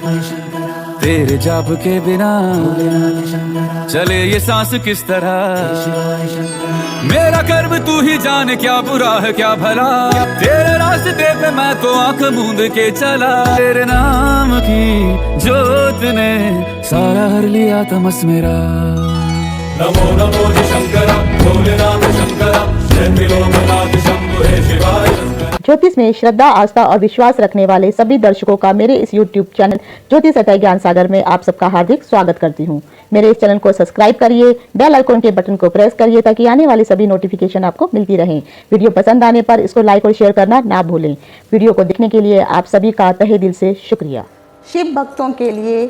तेरे जाप के बिना चले ये सांस किस तरह। मेरा कर्म तू ही जाने, क्या बुरा है क्या भला, तेरे रास्ते पे मैं तो आंख मूंद के चला। तेरे नाम की जोत ने सारा हर लिया तमस मेरा। नमो नमो जी शंकरा, भोलेनाथ शंकरा, जय त्रिलोकनाथ शंभु हे शिवाय शंकरा। ज्योतिष में श्रद्धा, आस्था और विश्वास रखने वाले सभी दर्शकों का मेरे इस YouTube चैनल ज्योतिष अथय ज्ञान सागर में आप सबका हार्दिक स्वागत करती हूँ। मेरे इस चैनल को सब्सक्राइब करिए, बेल आइकन के बटन को प्रेस करिए ताकि आने वाली सभी नोटिफिकेशन आपको मिलती रहें। वीडियो पसंद आने पर इसको लाइक और शेयर करना ना भूलें। वीडियो को देखने के लिए आप सभी का तहे दिल से शुक्रिया। शिव भक्तों के लिए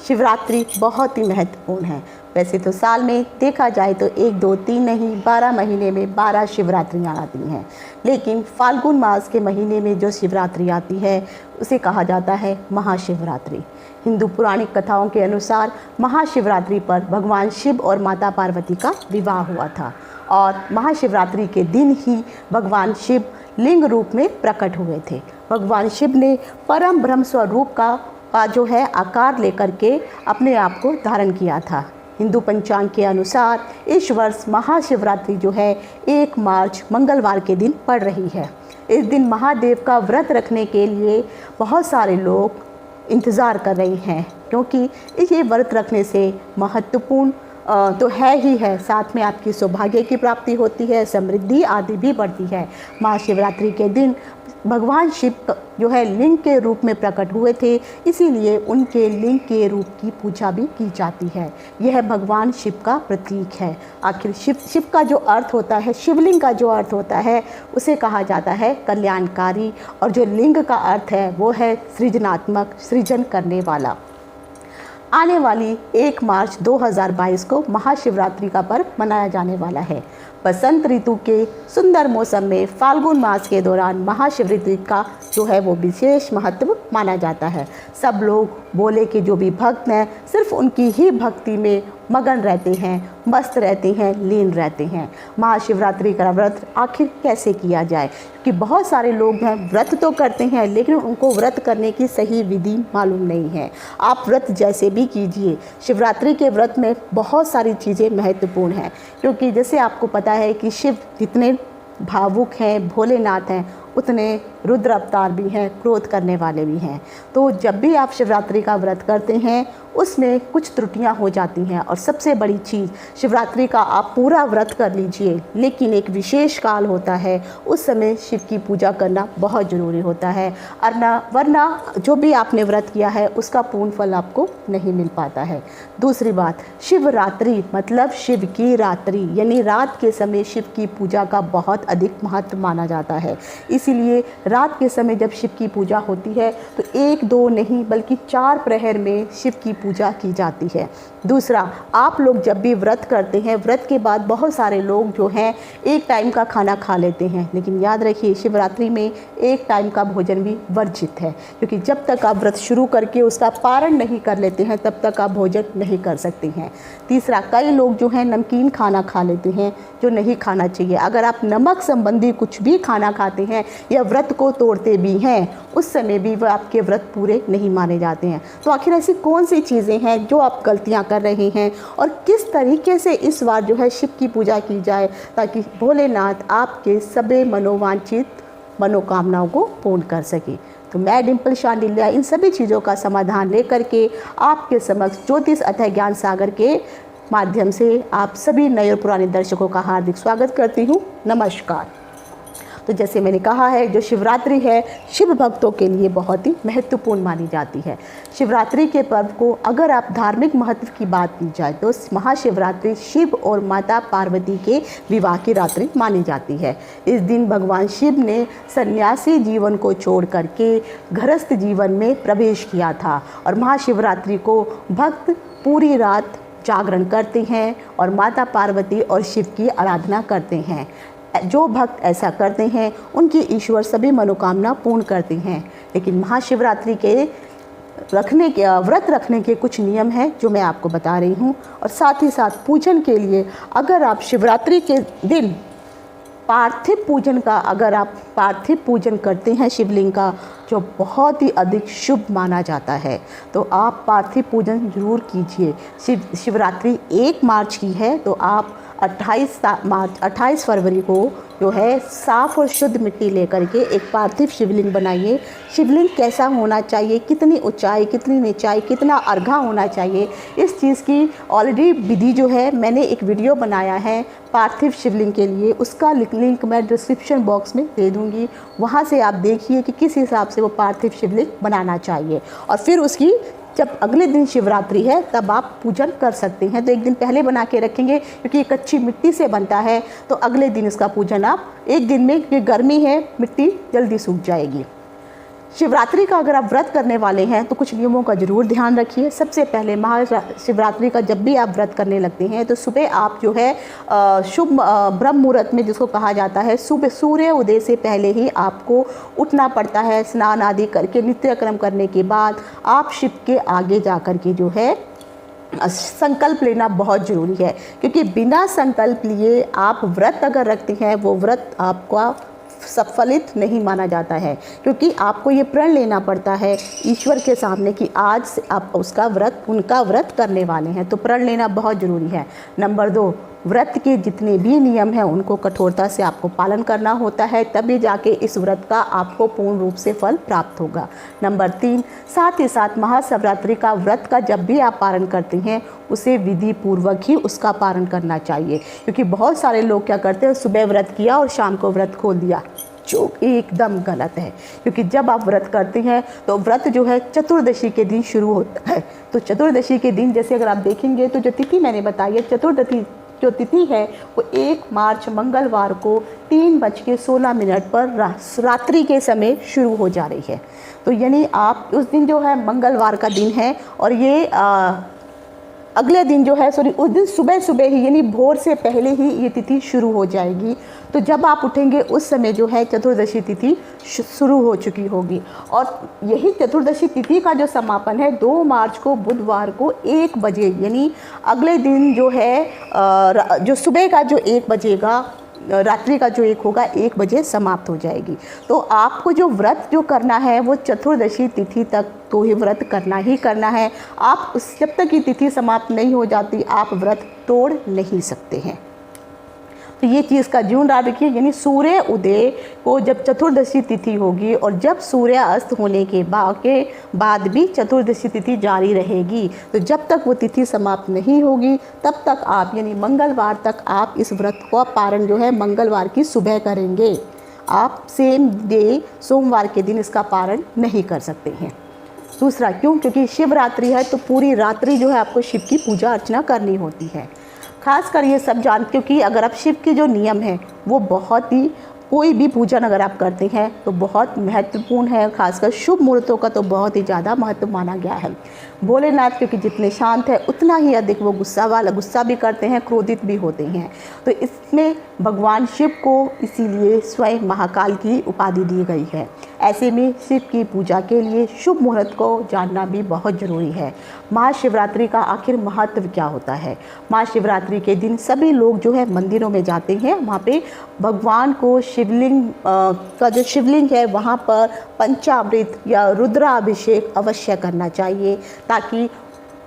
शिवरात्रि बहुत ही महत्वपूर्ण है। वैसे तो साल में देखा जाए तो 1, 2, 3 नहीं 12 महीने में 12 शिवरात्रियाँ आती हैं, लेकिन फाल्गुन मास के महीने में जो शिवरात्रि आती है उसे कहा जाता है महाशिवरात्रि। हिंदू पौराणिक कथाओं के अनुसार महाशिवरात्रि पर भगवान शिव और माता पार्वती का विवाह हुआ था और महाशिवरात्रि के दिन ही भगवान शिव लिंग रूप में प्रकट हुए थे। भगवान शिव ने परम ब्रह्म स्वरूप का जो है आकार लेकर के अपने आप को धारण किया था। हिंदू पंचांग के अनुसार इस वर्ष महाशिवरात्रि जो है 1 मार्च मंगलवार के दिन पड़ रही है। इस दिन महादेव का व्रत रखने के लिए बहुत सारे लोग इंतज़ार कर रहे हैं, क्योंकि ये व्रत रखने से महत्वपूर्ण तो है ही है, साथ में आपकी सौभाग्य की प्राप्ति होती है, समृद्धि आदि भी बढ़ती है। महाशिवरात्रि के दिन भगवान शिव जो है लिंग के रूप में प्रकट हुए थे, इसीलिए उनके लिंग के रूप की पूजा भी की जाती है। यह भगवान शिव का प्रतीक है। आखिर शिव का जो अर्थ होता है, शिवलिंग का जो अर्थ होता है उसे कहा जाता है कल्याणकारी, और जो लिंग का अर्थ है वो है सृजनात्मक, सृजन करने वाला। आने वाली 1 मार्च 2022 को महाशिवरात्रि का पर्व मनाया जाने वाला है। बसंत ऋतु के सुंदर मौसम में फाल्गुन मास के दौरान महाशिवरात्रि का जो है वो विशेष महत्व माना जाता है। सब लोग भोले के जो भी भक्त हैं सिर्फ उनकी ही भक्ति में मगन रहते हैं, मस्त रहते हैं, लीन रहते हैं। महाशिवरात्रि का व्रत आखिर कैसे किया जाए, क्योंकि बहुत सारे लोग हैं व्रत तो करते हैं लेकिन उनको व्रत करने की सही विधि मालूम नहीं है। आप व्रत जैसे भी कीजिए, शिवरात्रि के व्रत में बहुत सारी चीज़ें महत्वपूर्ण हैं, क्योंकि जैसे आपको पता है कि शिव जितने भावुक हैं, भोलेनाथ हैं, उतने रुद्र अवतार भी हैं, क्रोध करने वाले भी हैं। तो जब भी आप शिवरात्रि का व्रत करते हैं उसमें कुछ त्रुटियां हो जाती हैं, और सबसे बड़ी चीज़ शिवरात्रि का आप पूरा व्रत कर लीजिए, लेकिन एक विशेष काल होता है उस समय शिव की पूजा करना बहुत ज़रूरी होता है, वरना जो भी आपने व्रत किया है उसका पूर्ण फल आपको नहीं मिल पाता है। दूसरी बात, शिवरात्रि मतलब शिव की रात्रि, यानी रात के समय शिव की पूजा का बहुत अधिक महत्व माना जाता है। इसीलिए रात के समय जब शिव की पूजा होती है तो 1, 2 नहीं बल्कि 4 प्रहर में शिव की पूजा की जाती है। दूसरा, आप लोग जब भी व्रत करते हैं, व्रत के बाद बहुत सारे लोग जो हैं 1 टाइम का खाना खा लेते हैं, लेकिन याद रखिए शिवरात्रि में 1 टाइम का भोजन भी वर्जित है, क्योंकि जब तक आप व्रत शुरू करके उसका पारण नहीं कर लेते हैं तब तक आप भोजन नहीं कर सकते हैं। तीसरा, कई लोग जो हैं नमकीन खाना खा लेते हैं जो नहीं खाना चाहिए। अगर आप नमक संबंधी कुछ भी खाना खाते हैं या व्रत को तोड़ते भी हैं उस समय भी वह आपके व्रत पूरे नहीं माने जाते हैं। तो आखिर ऐसी कौन सी चीज़ें हैं जो आप गलतियां कर रहे हैं, और किस तरीके से इस बार जो है शिव की पूजा की जाए ताकि भोलेनाथ आपके सभी मनोवांछित मनोकामनाओं को पूर्ण कर सके। तो मैं डिम्पल शांडिल्या इन सभी चीज़ों का समाधान लेकर के आपके समक्ष ज्योतिष अथय ज्ञान सागर के माध्यम से आप सभी नए और पुराने दर्शकों का हार्दिक स्वागत करती हूँ। नमस्कार। तो जैसे मैंने कहा है, जो शिवरात्रि है शिव भक्तों के लिए बहुत ही महत्वपूर्ण मानी जाती है। शिवरात्रि के पर्व को अगर आप धार्मिक महत्व की बात की जाए तो महाशिवरात्रि शिव और माता पार्वती के विवाह की रात्रि मानी जाती है। इस दिन भगवान शिव ने सन्यासी जीवन को छोड़ करके गृहस्थ जीवन में प्रवेश किया था, और महाशिवरात्रि को भक्त पूरी रात जागरण करते हैं और माता पार्वती और शिव की आराधना करते हैं। जो भक्त ऐसा करते हैं उनकी ईश्वर सभी मनोकामना पूर्ण करते हैं। लेकिन महाशिवरात्रि के व्रत रखने के कुछ नियम हैं जो मैं आपको बता रही हूँ, और साथ ही साथ पूजन के लिए अगर आप शिवरात्रि के दिन पार्थिव पूजन करते हैं शिवलिंग का, जो बहुत ही अधिक शुभ माना जाता है। तो आप पार्थिव पूजन जरूर कीजिए। शिवरात्रि 1 मार्च की है, तो आप 28 फरवरी को जो है साफ़ और शुद्ध मिट्टी लेकर के एक पार्थिव शिवलिंग बनाइए। शिवलिंग कैसा होना चाहिए, कितनी ऊंचाई, कितनी निचाई, कितना अर्घा होना चाहिए, इस चीज़ की ऑलरेडी विधि जो है मैंने एक वीडियो बनाया है पार्थिव शिवलिंग के लिए। उसका लिंक मैं डिस्क्रिप्शन बॉक्स में दे दूँगी, वहाँ से आप देखिए कि किस हिसाब से वो पार्थिव शिवलिंग बनाना चाहिए। और फिर उसकी जब अगले दिन शिवरात्रि है तब आप पूजन कर सकते हैं। तो एक दिन पहले बना के रखेंगे, क्योंकि ये कच्ची मिट्टी से बनता है, तो अगले दिन इसका पूजन आप एक दिन में, क्योंकि गर्मी है मिट्टी जल्दी सूख जाएगी। शिवरात्रि का अगर आप व्रत करने वाले हैं तो कुछ नियमों का ज़रूर ध्यान रखिए। सबसे पहले महाशिवरात्रि का जब भी आप व्रत करने लगते हैं तो सुबह आप जो है शुभ ब्रह्म मुहूर्त में, जिसको कहा जाता है, सुबह सूर्य उदय से पहले ही आपको उठना पड़ता है। स्नान आदि करके नित्यक्रम करने के बाद आप शिव के आगे जा कर के जो है संकल्प लेना बहुत ज़रूरी है, क्योंकि बिना संकल्प लिए आप व्रत अगर रखते हैं वो व्रत आपका सफलित नहीं माना जाता है, क्योंकि आपको ये प्रण लेना पड़ता है ईश्वर के सामने कि आज से आप उनका व्रत करने वाले हैं। तो प्रण लेना बहुत ज़रूरी है। नंबर 2, व्रत के जितने भी नियम हैं उनको कठोरता से आपको पालन करना होता है, तभी जाके इस व्रत का आपको पूर्ण रूप से फल प्राप्त होगा। नंबर 3, साथ ही साथ महाशिवरात्रि का व्रत का जब भी आप पारण करते हैं उसे विधि पूर्वक ही उसका पारण करना चाहिए, क्योंकि बहुत सारे लोग क्या करते हैं, सुबह व्रत किया और शाम को व्रत खोल दिया, जो एकदम गलत है। क्योंकि जब आप व्रत करते हैं तो व्रत जो है चतुर्दशी के दिन शुरू होता है। तो चतुर्दशी के दिन जैसे अगर आप देखेंगे तो जो तिथि मैंने बताई है, चतुर्दशी जो तिथि है वो 1 मार्च मंगलवार को 3:16 पर रात्रि के समय शुरू हो जा रही है। तो यानी आप उस दिन जो है मंगलवार का दिन है, और ये अगले दिन जो है उस दिन सुबह ही यानी भोर से पहले ही ये तिथि शुरू हो जाएगी। तो जब आप उठेंगे उस समय जो है चतुर्दशी तिथि शुरू हो चुकी होगी। और यही चतुर्दशी तिथि का जो समापन है 2 मार्च को बुधवार को 1 बजे, यानी अगले दिन जो है जो सुबह का जो 1 बजेगा, रात्रि का जो 1 होगा 1 बजे समाप्त हो जाएगी। तो आपको जो व्रत जो करना है वो चतुर्दशी तिथि तक तो ही व्रत करना ही करना है। आप जब तक की तिथि समाप्त नहीं हो जाती आप व्रत तोड़ नहीं सकते हैं। तो ये चीज़ का ध्यान रखिए, यानी सूर्य उदय को जब चतुर्दशी तिथि होगी और जब सूर्य अस्त होने के बाद भी चतुर्दशी तिथि जारी रहेगी। तो जब तक वो तिथि समाप्त नहीं होगी तब तक आप, यानी मंगलवार तक आप इस व्रत का पारण जो है मंगलवार की सुबह करेंगे। आप सेम डे सोमवार के दिन इसका पारण नहीं कर सकते हैं। दूसरा, क्योंकि शिवरात्रि है तो पूरी रात्रि जो है आपको शिव की पूजा अर्चना करनी होती है। खासकर ये सब क्योंकि अगर आप शिव के जो नियम हैं वो बहुत ही, कोई भी पूजन अगर आप करते हैं तो बहुत महत्वपूर्ण है। खासकर शुभ मुहूर्तों का तो बहुत ही ज़्यादा महत्व माना गया है। भोलेनाथ क्योंकि जितने शांत है उतना ही अधिक वो गुस्सा भी करते हैं, क्रोधित भी होते हैं। तो इसमें भगवान शिव को इसीलिए स्वयं महाकाल की उपाधि दी गई है। ऐसे में शिव की पूजा के लिए शुभ मुहूर्त को जानना भी बहुत ज़रूरी है। महाशिवरात्रि का आखिर महत्व क्या होता है? महाशिवरात्रि के दिन सभी लोग जो है मंदिरों में जाते हैं, वहाँ पे भगवान को शिवलिंग का जो शिवलिंग है वहाँ पर पंचामृत या रुद्राभिषेक अवश्य करना चाहिए, ताकि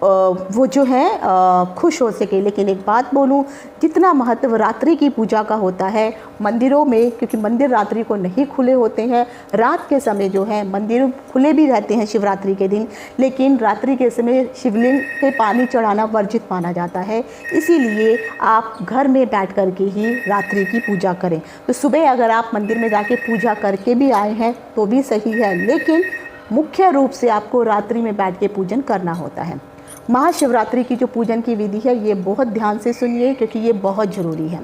वो जो है खुश हो सके। लेकिन एक बात बोलूँ, जितना महत्व रात्रि की पूजा का होता है मंदिरों में, क्योंकि मंदिर रात्रि को नहीं खुले होते हैं, रात के समय जो है मंदिर खुले भी रहते हैं शिवरात्रि के दिन, लेकिन रात्रि के समय शिवलिंग पे पानी चढ़ाना वर्जित माना जाता है। इसीलिए आप घर में बैठ कर के ही रात्रि की पूजा करें। तो सुबह अगर आप मंदिर में जाके पूजा करके भी आए हैं तो भी सही है, लेकिन मुख्य रूप से आपको रात्रि में बैठ के पूजन करना होता है। महाशिवरात्रि की जो पूजन की विधि है ये बहुत ध्यान से सुनिए, क्योंकि ये बहुत ज़रूरी है।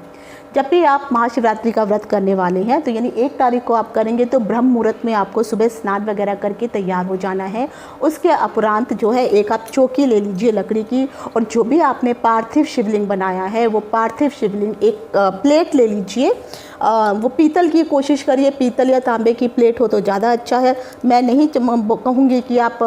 जब भी आप महाशिवरात्रि का व्रत करने वाले हैं तो यानी 1 तारीख को आप करेंगे तो ब्रह्म मुहूर्त में आपको सुबह स्नान वगैरह करके तैयार हो जाना है। उसके उपरांत जो है एक आप चौकी ले लीजिए लकड़ी की, और जो भी आपने पार्थिव शिवलिंग बनाया है वो पार्थिव शिवलिंग एक प्लेट ले लीजिए। वो पीतल की कोशिश करिए, पीतल या तांबे की प्लेट हो तो ज़्यादा अच्छा है। मैं नहीं कहूँगी कि आप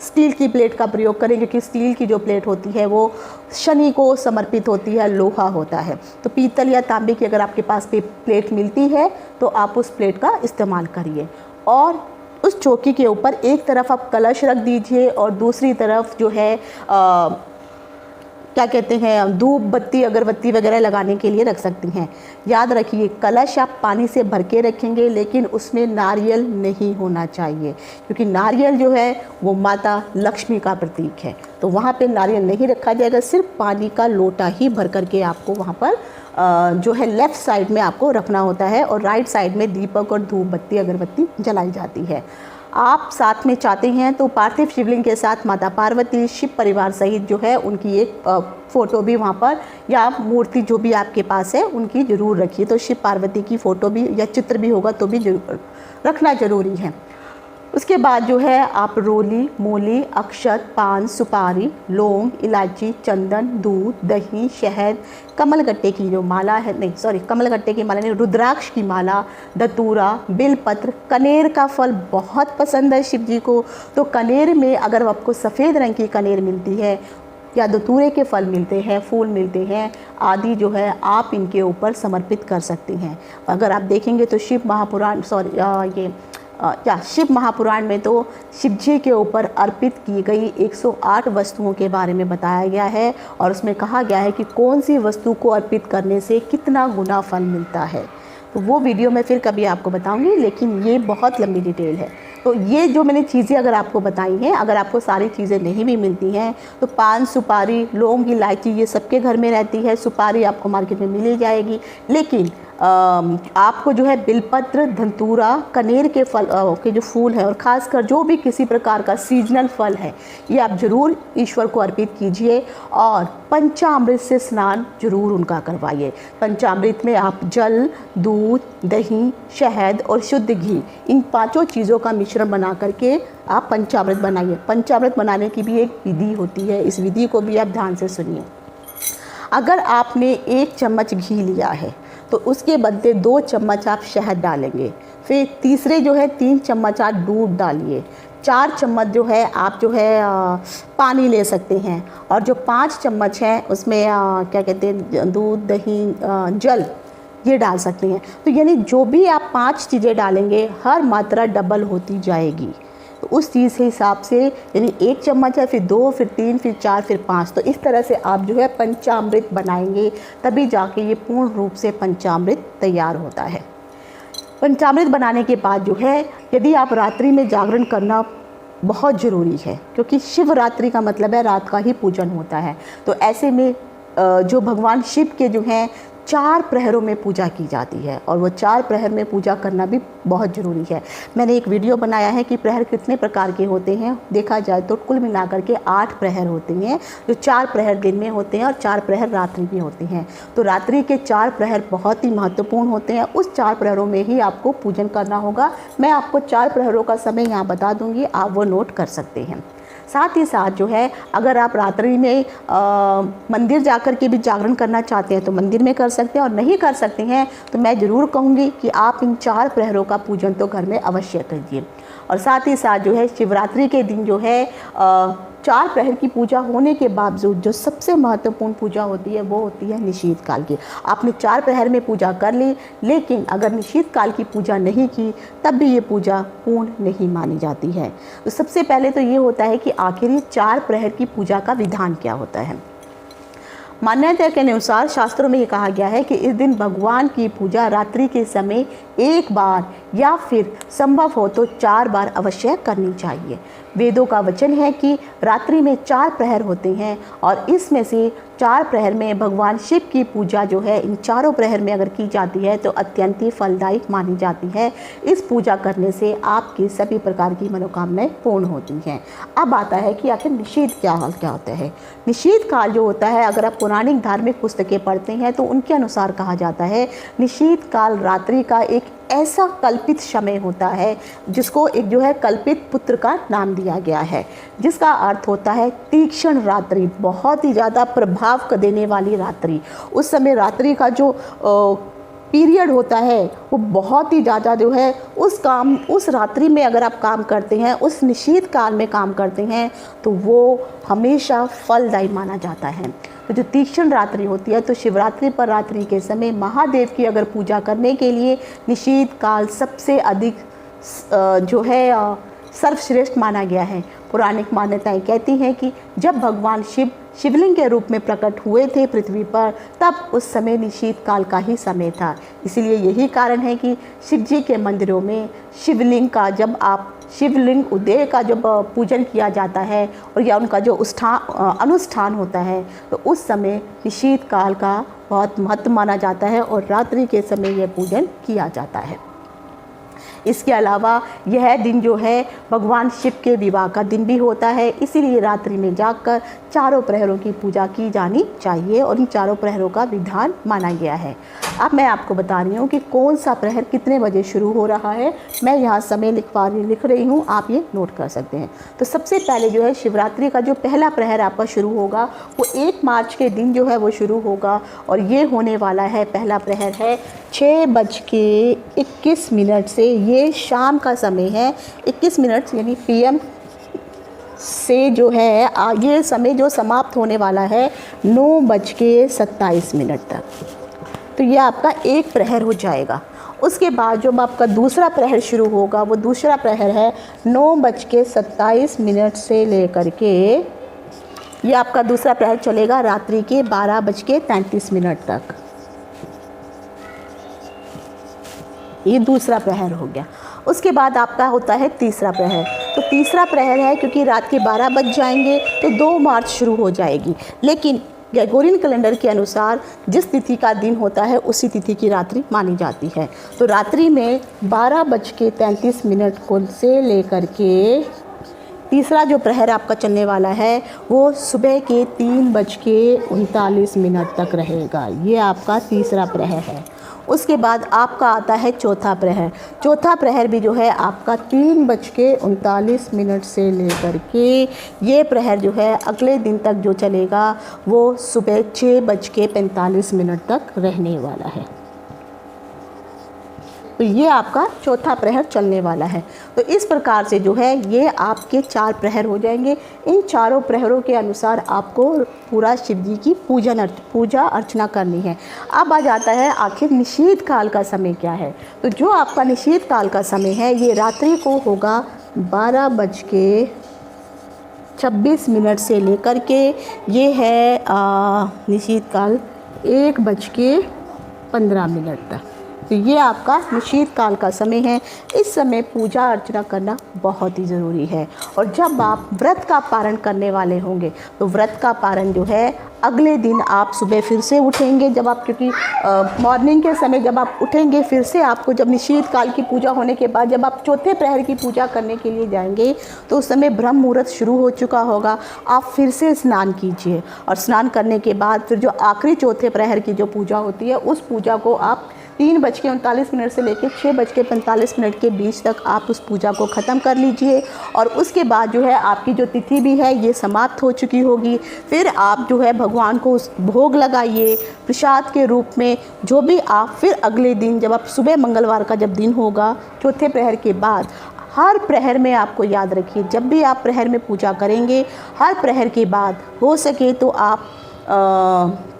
स्टील की प्लेट का प्रयोग करें, क्योंकि स्टील की जो प्लेट होती है वो शनि को समर्पित होती है, लोहा होता है। तो पीतल या तांबे की अगर आपके पास प्लेट मिलती है तो आप उस प्लेट का इस्तेमाल करिए। और उस चौकी के ऊपर एक तरफ आप कलश रख दीजिए और दूसरी तरफ जो है क्या कहते हैं, धूप बत्ती अगरबत्ती वगैरह लगाने के लिए रख सकती हैं। याद रखिए, कलश आप पानी से भर के रखेंगे, लेकिन उसमें नारियल नहीं होना चाहिए, क्योंकि नारियल जो है वो माता लक्ष्मी का प्रतीक है। तो वहाँ पे नारियल नहीं रखा जाएगा, सिर्फ पानी का लोटा ही भर करके आपको वहाँ पर जो है लेफ़्ट साइड में आपको रखना होता है, और राइट साइड में दीपक और धूप बत्ती अगरबत्ती जलाई जाती है। आप साथ में चाहते हैं तो पार्थिव शिवलिंग के साथ माता पार्वती, शिव परिवार सहित जो है उनकी एक फ़ोटो भी वहाँ पर, या मूर्ति जो भी आपके पास है उनकी ज़रूर रखिए। तो शिव पार्वती की फ़ोटो भी या चित्र भी होगा तो भी जरूर रखना ज़रूरी है। उसके बाद जो है आप रोली, मूली, अक्षत, पान, सुपारी, लौंग, इलायची, चंदन, दूध, दही, शहद, कमलगट्टे की जो माला है, नहीं सॉरी कमलगट्टे की माला नहीं, रुद्राक्ष की माला, धतूरा, बेलपत्र, कनेर का फल बहुत पसंद है शिव जी को। तो कनेर में अगर आपको सफ़ेद रंग की कनेर मिलती है या धतूरे के फल मिलते हैं, फूल मिलते हैं आदि जो है आप इनके ऊपर समर्पित कर सकते हैं। अगर आप देखेंगे तो शिव महापुराण में तो शिव जी के ऊपर अर्पित की गई 108 वस्तुओं के बारे में बताया गया है, और उसमें कहा गया है कि कौन सी वस्तु को अर्पित करने से कितना गुना फल मिलता है। तो वो वीडियो मैं फिर कभी आपको बताऊंगी, लेकिन ये बहुत लंबी डिटेल है। तो ये जो मैंने चीज़ें अगर आपको बताई हैं, अगर आपको सारी चीज़ें नहीं भी मिलती हैं तो पान, सुपारी, लौंग, इलायची ये सबके घर में रहती है। सुपारी आपको मार्केट में मिल ही जाएगी, लेकिन आपको जो है बिलपत्र, धतूरा, कनेर के फल के जो फूल है, और ख़ासकर जो भी किसी प्रकार का सीजनल फल है, ये आप ज़रूर ईश्वर को अर्पित कीजिए, और पंचामृत से स्नान जरूर उनका करवाइए। पंचामृत में आप जल, दूध, दही, शहद और शुद्ध घी, इन पांचों चीज़ों का मिश्रण बना करके आप पंचामृत बनाइए। पंचामृत बनाने की भी एक विधि होती है, इस विधि को भी आप ध्यान से सुनिए। अगर आपने 1 चम्मच घी लिया है तो उसके बदले 2 चम्मच आप शहद डालेंगे, फिर तीसरे जो है 3 चम्मच आप दूध डालिए, 4 चम्मच जो है आप जो है पानी ले सकते हैं, और जो 5 चम्मच है उसमें क्या कहते हैं, दूध, दही, जल ये डाल सकते हैं। तो यानी जो भी आप 5 चीज़ें डालेंगे हर मात्रा डबल होती जाएगी। तो उस चीज़ के हिसाब से यानी 1 चम्मच है, फिर 2, फिर 3, फिर 4, फिर 5, तो इस तरह से आप जो है पंचामृत बनाएंगे, तभी जाके ये पूर्ण रूप से पंचामृत तैयार होता है। पंचामृत बनाने के बाद जो है यदि आप रात्रि में जागरण करना बहुत ज़रूरी है, क्योंकि शिवरात्रि का मतलब है रात का ही पूजन होता है। तो ऐसे में जो भगवान शिव के जो हैं 4 प्रहरों में पूजा की जाती है, और वो 4 प्रहर में पूजा करना भी बहुत ज़रूरी है। मैंने एक वीडियो बनाया है कि प्रहर कितने प्रकार के होते हैं। देखा जाए तो कुल मिलाकर के 8 प्रहर होते हैं, जो 4 प्रहर दिन में होते हैं और 4 प्रहर रात्रि में होते हैं। तो रात्रि के 4 प्रहर बहुत ही महत्वपूर्ण होते हैं, उस 4 प्रहरों में ही आपको पूजन करना होगा। मैं आपको 4 प्रहरों का समय यहाँ बता दूँगी, आप वो नोट कर सकते हैं। साथ ही साथ जो है अगर आप रात्रि में मंदिर जाकर के भी जागरण करना चाहते हैं तो मंदिर में कर सकते हैं, और नहीं कर सकते हैं तो मैं ज़रूर कहूँगी कि आप इन 4 प्रहरों का पूजन तो घर में अवश्य कीजिए। और साथ ही साथ जो है शिवरात्रि के दिन जो है 4 प्रहर की पूजा होने के बावजूद जो सबसे महत्वपूर्ण पूजा होती है वो होती है निशीथ काल की। आपने 4 प्रहर में पूजा कर ली, लेकिन अगर निशीथ काल की पूजा नहीं की तब भी ये पूजा पूर्ण नहीं मानी जाती है। तो सबसे पहले तो ये होता है कि आखिर ये 4 प्रहर की पूजा का विधान क्या होता है। मान्यता के अनुसार शास्त्रों में ये कहा गया है कि इस दिन भगवान की पूजा रात्रि के समय 1 बार या फिर संभव हो तो 4 बार अवश्य करनी चाहिए। वेदों का वचन है कि रात्रि में 4 प्रहर होते हैं, और इसमें से 4 प्रहर में भगवान शिव की पूजा जो है इन चारों प्रहर में अगर की जाती है तो अत्यंत ही फलदायक मानी जाती है। इस पूजा करने से आपकी सभी प्रकार की मनोकामनाएं पूर्ण होती हैं। अब आता है कि आखिर निषेध क्या होता है। निषेध काल जो होता है, अगर आप पौराणिक धार्मिक पुस्तकें पढ़ते हैं तो उनके अनुसार कहा जाता है निषेध काल रात्रि का एक ऐसा कल्पित समय होता है जिसको एक जो है कल्पित पुत्र का नाम दिया गया है, जिसका अर्थ होता है तीक्ष्ण रात्रि, बहुत ही ज़्यादा प्रभाव देने वाली रात्रि। उस समय रात्रि का जो पीरियड होता है वो बहुत ही ज़्यादा जो है उस रात्रि में अगर आप काम करते हैं, उस निषेध काल में काम करते हैं तो वो हमेशा फलदायी माना जाता है। तो जो तीक्ष्ण रात्रि होती है, तो शिवरात्रि पर रात्रि के समय महादेव की अगर पूजा करने के लिए निषेध काल सबसे अधिक जो है सर्वश्रेष्ठ माना गया है। पौराणिक मान्यताएं कहती हैं कि जब भगवान शिव शिवलिंग के रूप में प्रकट हुए थे पृथ्वी पर, तब उस समय निशीत काल का ही समय था। इसलिए यही कारण है कि शिव जी के मंदिरों में शिवलिंग का जब आप शिवलिंग उदय का जब पूजन किया जाता है और या उनका जो अनुष्ठान होता है, तो उस समय निशीत काल का बहुत महत्व माना जाता है और रात्रि के समय यह पूजन किया जाता है। इसके अलावा यह दिन जो है भगवान शिव के विवाह का दिन भी होता है, इसीलिए रात्रि में जागकर चारों प्रहरों की पूजा की जानी चाहिए और इन चारों प्रहरों का विधान माना गया है। अब मैं आपको बता रही हूँ कि कौन सा प्रहर कितने बजे शुरू हो रहा है। मैं यहाँ समय लिख रही हूँ, आप ये नोट कर सकते हैं। तो सबसे पहले जो है शिवरात्रि का जो पहला प्रहर आपका शुरू होगा वो 1 मार्च के दिन जो है वो शुरू होगा और ये होने वाला है, पहला प्रहर है 6:21 से। ये शाम का समय है, 21 मिनट यानी PM से जो है ये समय जो समाप्त होने वाला है 9:27 तक। तो ये आपका एक प्रहर हो जाएगा। उसके बाद जो आपका दूसरा प्रहर शुरू होगा वो दूसरा प्रहर है 9:27 से लेकर के ये आपका दूसरा प्रहर चलेगा रात्रि के 12:33 तक। ये दूसरा प्रहर हो गया। उसके बाद आपका होता है तीसरा प्रहर। तो तीसरा प्रहर है, क्योंकि रात के 12 बज जाएंगे तो 2 मार्च शुरू हो जाएगी, लेकिन ग्रेगोरियन कैलेंडर के अनुसार जिस तिथि का दिन होता है उसी तिथि की रात्रि मानी जाती है। तो रात्रि में 12:33 को से लेकर के तीसरा जो प्रहर आपका चलने वाला है वो सुबह के 3:39 तक रहेगा। ये आपका तीसरा प्रहर है। उसके बाद आपका आता है चौथा प्रहर। चौथा प्रहर भी जो है आपका 3:39 से लेकर के ये प्रहर जो है अगले दिन तक जो चलेगा वो सुबह 6:45 तक रहने वाला है। तो ये आपका चौथा प्रहर चलने वाला है। तो इस प्रकार से जो है ये आपके 4 प्रहर हो जाएंगे। इन चारों प्रहरों के अनुसार आपको पूरा शिव जी की पूजा अर्चना करनी है। अब आ जाता है आखिर निशीत काल का समय क्या है। तो जो आपका निशीत काल का समय है ये रात्रि को होगा 12:26 से लेकर के ये है निशीत काल 1:15 तक। तो ये आपका निशीत काल का समय है। इस समय पूजा अर्चना करना बहुत ही ज़रूरी है। और जब आप व्रत का पारण करने वाले होंगे तो व्रत का पारण जो है अगले दिन आप सुबह फिर से उठेंगे, जब आप क्योंकि मॉर्निंग के समय जब आप उठेंगे फिर से आपको जब निशीत काल की पूजा होने के बाद जब आप चौथे प्रहर की पूजा करने के लिए जाएंगे तो उस समय ब्रह्म मुहूर्त शुरू हो चुका होगा। आप फिर से स्नान कीजिए और स्नान करने के बाद फिर जो आखिरी चौथे प्रहर की जो पूजा होती है उस पूजा को आप 3:39 से लेकर 6:45 के बीच तक आप उस पूजा को ख़त्म कर लीजिए। और उसके बाद जो है आपकी जो तिथि भी है ये समाप्त हो चुकी होगी। फिर आप जो है भगवान को उस भोग लगाइए प्रसाद के रूप में, जो भी आप फिर अगले दिन जब आप सुबह मंगलवार का जब दिन होगा चौथे प्रहर के बाद हर प्रहर में आपको याद रखिए, जब भी आप प्रहर में पूजा करेंगे हर प्रहर के बाद हो सके तो आप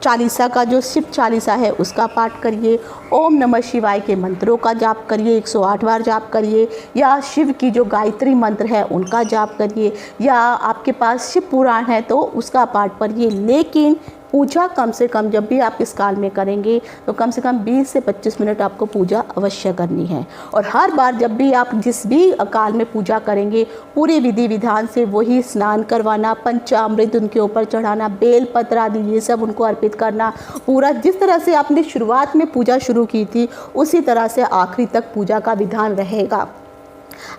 चालीसा का जो शिव चालीसा है उसका पाठ करिए, ओम नमः शिवाय के मंत्रों का जाप करिए, 108 बार जाप करिए, या शिव की जो गायत्री मंत्र है उनका जाप करिए, या आपके पास शिव पुराण है तो उसका पाठ पढ़िए। लेकिन पूजा कम से कम जब भी आप इस काल में करेंगे तो कम से कम 20 से 25 मिनट आपको पूजा अवश्य करनी है। और हर बार जब भी आप जिस भी काल में पूजा करेंगे पूरे विधि विधान से वही स्नान करवाना, पंचामृत उनके ऊपर चढ़ाना, बेल पत्र आदि ये सब उनको अर्पित करना, पूरा जिस तरह से आपने शुरुआत में पूजा शुरू की थी उसी तरह से आखिरी तक पूजा का विधान रहेगा।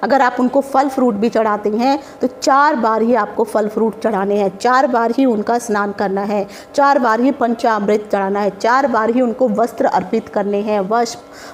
अगर आप उनको फल फ्रूट भी चढ़ाते हैं तो 4 बार ही आपको फल फ्रूट चढ़ाने हैं, 4 बार ही उनका स्नान करना है, 4 बार ही पंचामृत चढ़ाना है, 4 बार ही उनको वस्त्र अर्पित करने हैं,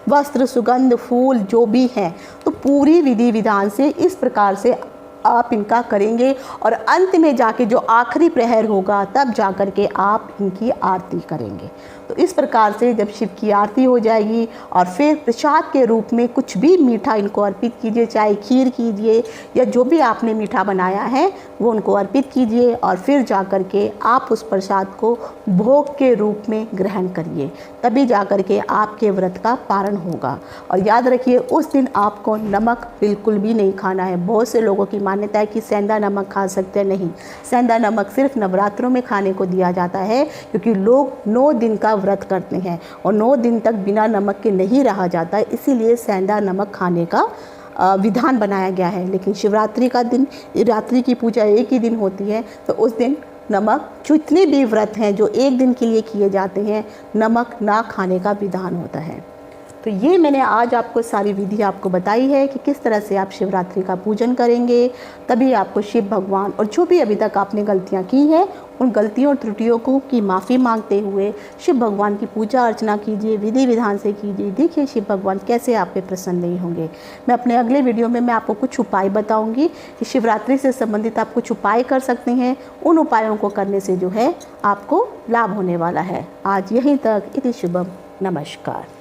वस्त्र सुगंध फूल जो भी हैं। तो पूरी विधि विधान से इस प्रकार से आप इनका करेंगे और अंत में जाके जो आखिरी प्रहर होगा तब जा कर के आप इनकी आरती करेंगे। तो इस प्रकार से जब शिव की आरती हो जाएगी और फिर प्रसाद के रूप में कुछ भी मीठा इनको अर्पित कीजिए, चाहे खीर कीजिए या जो भी आपने मीठा बनाया है वो उनको अर्पित कीजिए और फिर जा कर के आप उस प्रसाद को भोग के रूप में ग्रहण करिए, तभी जा कर के आपके व्रत का पारण होगा। और याद रखिए उस दिन आपको नमक बिल्कुल भी नहीं खाना है। बहुत से लोगों की मान्यता है कि सेंधा नमक खा सकते हैं, नहीं, सेंधा नमक सिर्फ नवरात्रों में खाने को दिया जाता है, क्योंकि लोग 9 दिन का व्रत करते हैं और 9 दिन तक बिना नमक के नहीं रहा जाता है, इसीलिए सेंधा नमक खाने का विधान बनाया गया है। लेकिन शिवरात्रि का दिन, रात्रि की पूजा एक ही दिन होती है, तो उस दिन नमक, जितने भी व्रत हैं जो एक दिन के लिए किए जाते हैं, नमक ना खाने का विधान होता है। तो ये मैंने आज आपको सारी विधि आपको बताई है कि किस तरह से आप शिवरात्रि का पूजन करेंगे, तभी आपको शिव भगवान, और जो भी अभी तक आपने गलतियाँ की हैं उन गलतियों और त्रुटियों को की माफ़ी मांगते हुए शिव भगवान की पूजा अर्चना कीजिए, विधि विधान से कीजिए। देखिए शिव भगवान कैसे आप पे प्रसन्न नहीं होंगे। मैं अपने अगले वीडियो में मैं आपको कुछ उपाय बताऊंगी कि शिवरात्रि से संबंधित आप कुछ उपाय कर सकते हैं। उन उपायों को करने से जो है आपको लाभ होने वाला है। आज यहीं तक। इति शुभम। नमस्कार।